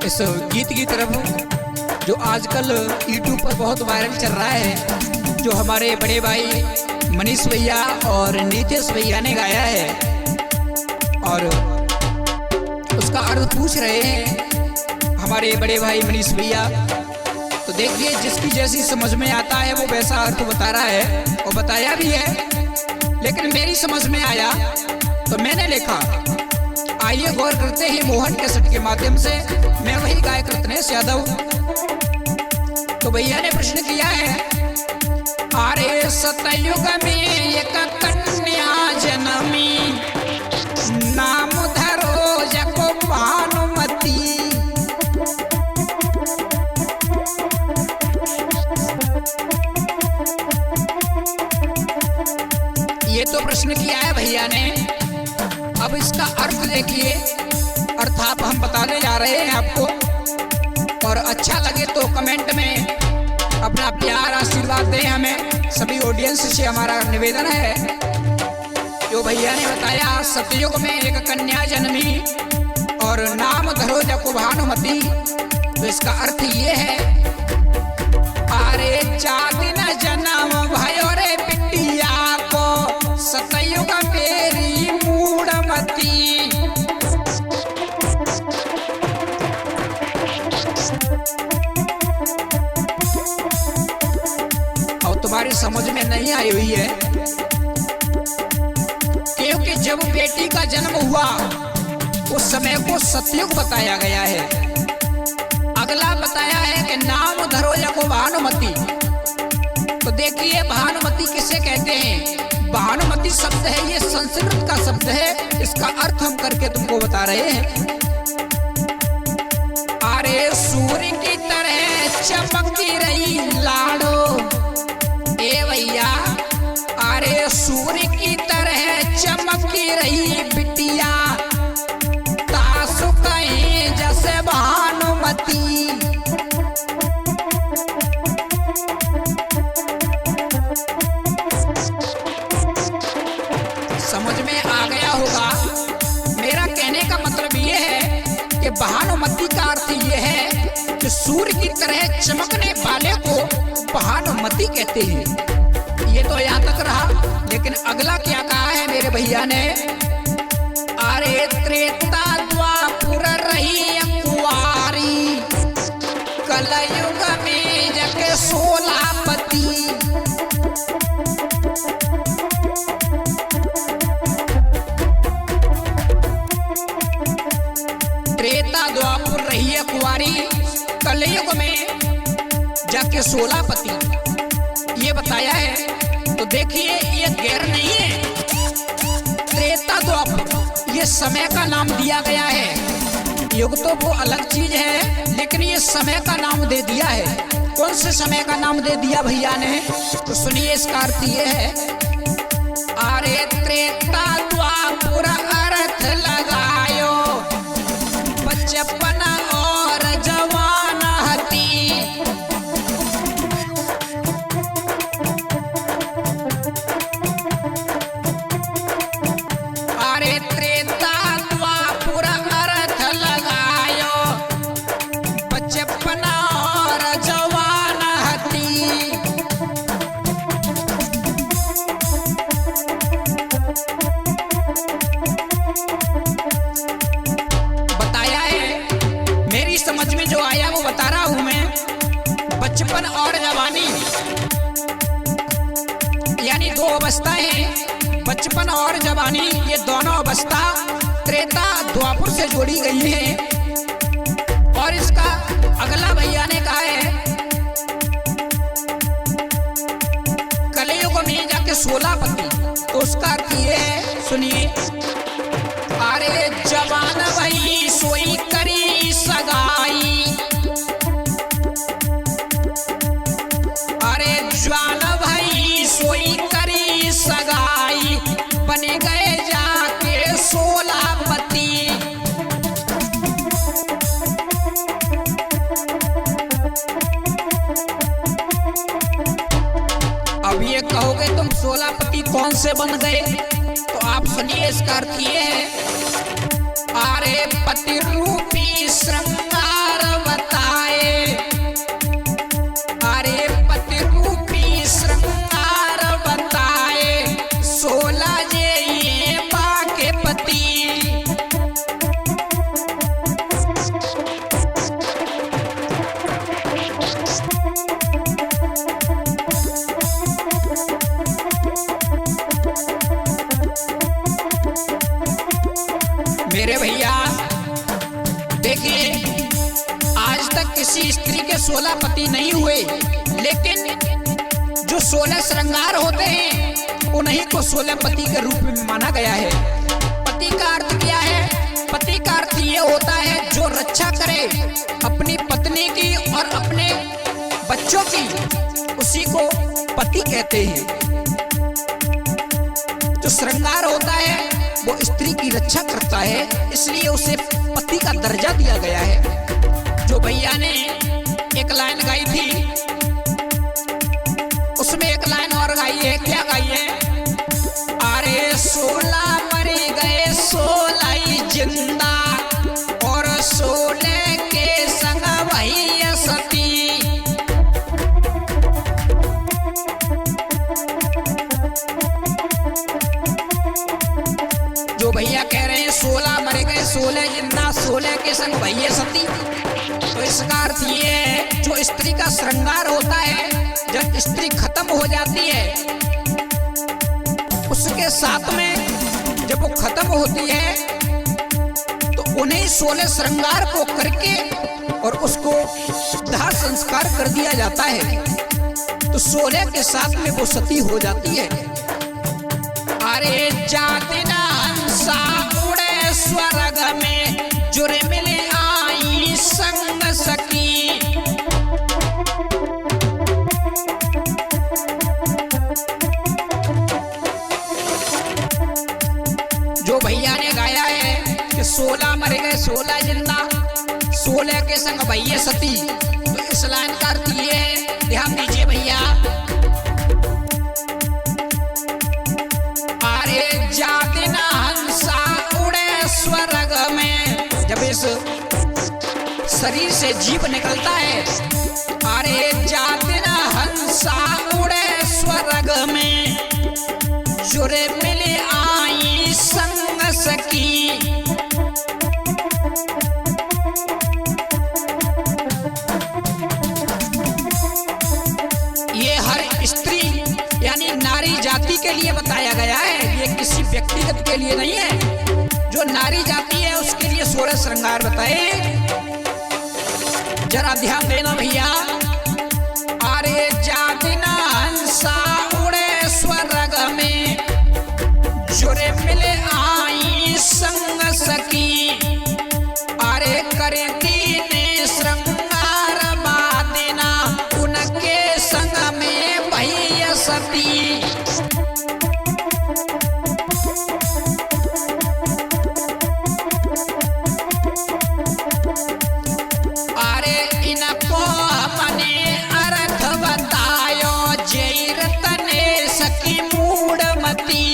इस गीत की तरफ जो आजकल यूट्यूब पर बहुत वायरल चल रहा है, जो हमारे बड़े भाई मनीष भैया और नीतीश भैया ने गाया है और उसका अर्थ पूछ रहे हैं हमारे बड़े भाई मनीष भैया। तो देखिए, जिसकी जैसी समझ में आता है वो वैसा अर्थ बता रहा है और बताया भी है, लेकिन मेरी समझ में आया तो मैंने लिखा। आइए गौर करते हैं मोहन कैसेट के माध्यम से। मैं वही गायक रत्नेश यादव। तो भैया ने प्रश्न किया है, अरे सतयुग में एक कन्या जन्मी, नाम धरो जको भानुमती। ये तो प्रश्न किया है भैया ने। अब इसका अर्थ देखिए, अर्थ आप हम बताने जा रहे हैं आपको, और अच्छा लगे तो कमेंट में अपना प्यार आशीर्वाद दें हमें। सभी ऑडियंस से हमारा निवेदन है। जो भैया ने बताया, सतयुग में एक कन्या जन्मी और नाम धरो जको भानुमती, तो इसका अर्थ ये है, अरे चादिन जन्म भयो रे बिटिया को, सतयुग मेरी मूढ़मती। और तुम्हारी समझ में नहीं आई हुई है, क्योंकि जब बेटी का जन्म हुआ उस समय को सतयुग बताया गया है। अगला बताया है कि नाम धरो जको भानुमती। तो देखिए, भानुमती किसे कहते हैं? भानुमती शब्द है, ये संस्कृत का शब्द है। इसका अर्थ हम करके तुमको बता रहे हैं। अरे सूर्य की तरह चमकती रही लाडो, ए भैया, अरे सूर्य की तरह चमकती रही बिटिया, तासु कहीं जैसे भानुमती। समझ में आ गया होगा। मेरा कहने का मतलब ये है कि भानुमती का अर्थ ये है कि सूर्य की तरह चमकने वाले को भानुमती कहते हैं। ये तो यहाँ तक रहा, लेकिन अगला क्या कहा है मेरे भैया ने? अरे त्रेता द्वापर रही कुंवारी, कलयुग में जके 16 पति। त्रेता द्वापर रही है कुंवारी, कलयुग में जाके 16 पति, ये बताया है। तो देखिए, ये गैर नहीं है। त्रेता द्वापर ये समय का नाम दिया गया है। युग तो वो अलग चीज है, लेकिन ये समय का नाम दे दिया है। कौन से समय का नाम दे दिया भैया ने? तो सुनिए, इसका अर्थ ये है, अरे त्रेता द्वापर अर्थ लगायो, बचपन और जवान हती। अरे त्रेता द्वापर अर्थ लगायो, बचपन और जवान हती। बताया है, मेरी समझ में जो आया वो बता रहा हूं मैं। बचपन और जवानी यानी दो अवस्थाएं हैं। बचपन और जवानी ये दोनों अवस्था त्रेता द्वापर से जोड़ी गई है। और इसका अगला भैया ने कहा है, कलयुग में जाके 16 पति। तो उसका अर्थ ये है, सुनिए, अरे जवान भई सोई करी सगाई, अरे जवान भई सोई करी सगाई, बने गए जाके 16 पति। अब ये कहोगे तुम 16 पति कौन से बन गए? तो आप सुनिए, इसका अर्थ ये है, अरे पति रूपी श्रृंगार मेरे भैया देखिए, आज तक किसी स्त्री के 16 पति नहीं हुए, लेकिन जो 16 श्रृंगार होते हैं उन्हीं को 16 पति के रूप में माना गया है। पति का अर्थ क्या है? पति का अर्थ ये होता है जो रक्षा करे अपनी पत्नी की और अपने बच्चों की, उसी को पति कहते हैं। जो श्रृंगार होता है वो स्त्री की रक्षा करता है, इसलिए उसे पति का दर्जा दिया गया है। जो भैया ने एक लाइन गाई थी, उसमें एक लाइन और गाई है। क्या गाई है? अरे 16 मर गए 16 ही जिंदा, और 16 के संग भैया सती। जो भैया कह रहे हैं 16 मर गए 16 जिंदा, 16 के संग भैया सती, तो इसका अर्थ ये है जो स्त्री का श्रृंगार होता है, जब स्त्री खत्म हो जाती है उसके साथ में जब वो खत्म होती है तो उन्हें 16 श्रृंगार को करके और उसको दाह संस्कार कर दिया जाता है, तो 16 के साथ में वो सती हो जाती है। अरे जाति ना हंसा उड़े स्वर्ग में, जुरे मिले आई संग सकी। जो भैया ने गाया है कि 16 मर गए 16 जिंदा, 16 के संग भैया सती, तो इस लाइन का अर्थ ये है, ध्यान दीजिए भैया। अरे जाति ना हंसा उड़े स्वर्ग में, जब इस शरीर से जीव निकलता है, अरे जाति ना हंसा उड़े स्वर्ग में, जुरे मिले आई संग सकी। ये हर स्त्री यानी नारी जाति के लिए बताया गया है, ये किसी व्यक्तिगत के लिए नहीं है। जो नारी जाति है उसके लिए 16 श्रृंगार बताए। जरा ध्यान देना भैया। अरे जाति ना हंसा उड़े स्वर्ग में, जुरे मिले आई संग सकी। अरे करे तीन श्रृंगार बादेना, उनके संग में भैया सती। अरे इनको अपने अर्थ बतायो, जैरत ने सकी मूढ़मती।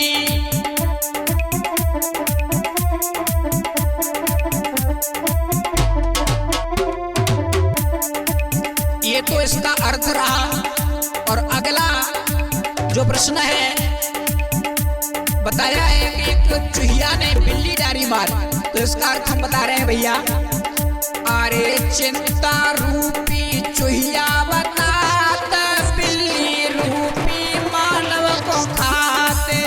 ये तो इसका अर्थ रहा, और अगला जो प्रश्न है बताया है कि एक चूहिया ने बिल्ली डारी मार, तो इसका अर्थ हम बता रहे हैं भैया। अरे चिंता रूपी चूहिया बताता, बिल्ली रूपी मानव को खाते।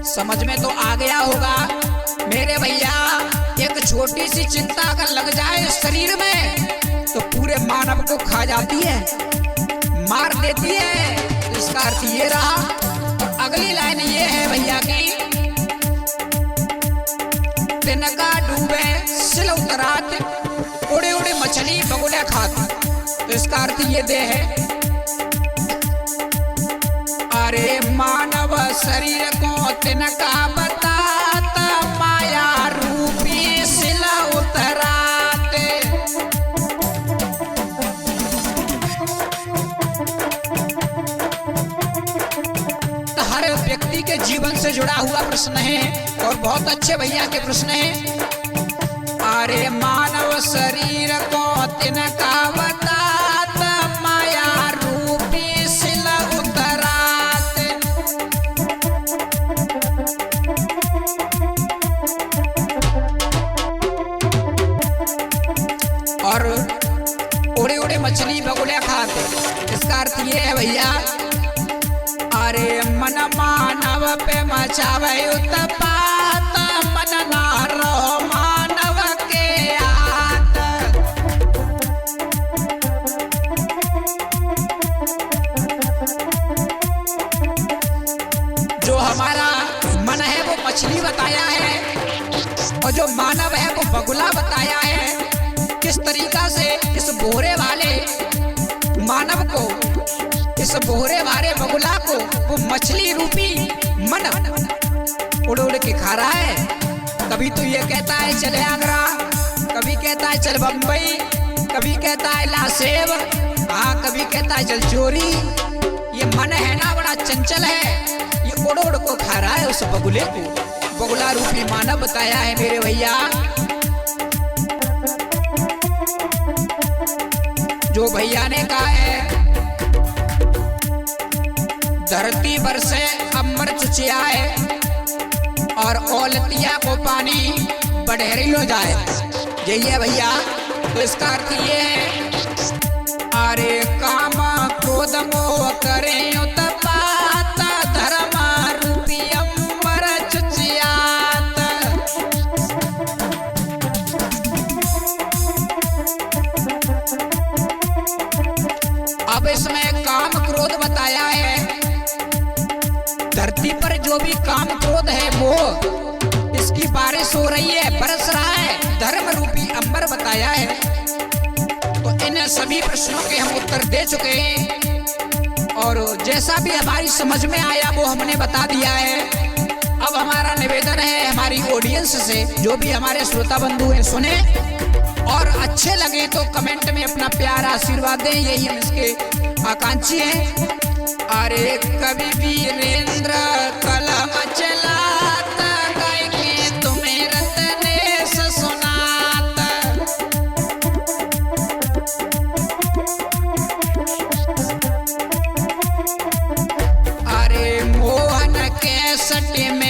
समझ में तो आ गया होगा मेरे भैया। एक छोटी सी चिंता अगर लग जाए शरीर में तो पूरे मानव को खा जाती है, मार देती है, तो इसका अर्थ ये रहा। और अगली लाइन ये है भैया की, तिनका डूबे सिल उतरात, उड़े उड़े मछली बगुले खाती, तो इसका अर्थ ये दे है। अरे मानव शरीर को तिनका बताता, माया रूपी सिला उतराते। तो हर व्यक्ति के जीवन से जुड़ा हुआ प्रश्न है, और बहुत अच्छे भैया के प्रश्न है। अरे मानव शरीर को तिनका बताता, माया रूपी सिला उतराते। और उड़े उड़े मछली बगुले खाते, इसका अर्थ ये है भैया मचावे उत्पात मन नारो मानव के आत। जो हमारा मन है वो मछली बताया है और जो मानव है वो बगुला बताया है। किस तरीका से इस बोहरे वाले मानव को, इस बोहरे वाले बगुला को वो मछली रूपी मन उड़ उड़ के खा रहा है। कभी तो ये कहता है चले आगरा, कभी कहता है चल बम्बई, कभी कहता है ला सेब, हाँ कभी कहता है चल चोरी। ये मन है ना बड़ा चंचल है, ये उड़ उड़ को खा रहा है उस बगुले को। बगुला रूपी मानव बताया है मेरे भैया। जो भैया ने कहा है धरती पर से अमर चुचिया है और औलतिया को पानी बढ़ेरी हो जाए, यही है भैया। तो इसका अर्थ ये है अरे काम क्रोध मोह करे उत्पात धर्म रूपी अमर चुचियात। अब इसमें काम क्रोध बताया है। धरती पर जो भी काम क्रोध है वो इसकी बारिश हो रही है, बरस रहा है, धर्म रूपी अंबर बताया है। तो इन सभी प्रश्नों के हम उत्तर दे चुके हैं और जैसा भी हमारी समझ में आया वो हमने बता दिया है। अब हमारा निवेदन है हमारी ऑडियंस से, जो भी हमारे श्रोता बंधु हैं सुने और अच्छे लगे तो कमेंट में अपना प्यार आशीर्वाद दें, यही हम इसके आकांक्षी हैं। अरे कवि वीरेंद्र कलम चलात गाय के तुम्हें रत्नेश सुनात। अरे मोहन के सट में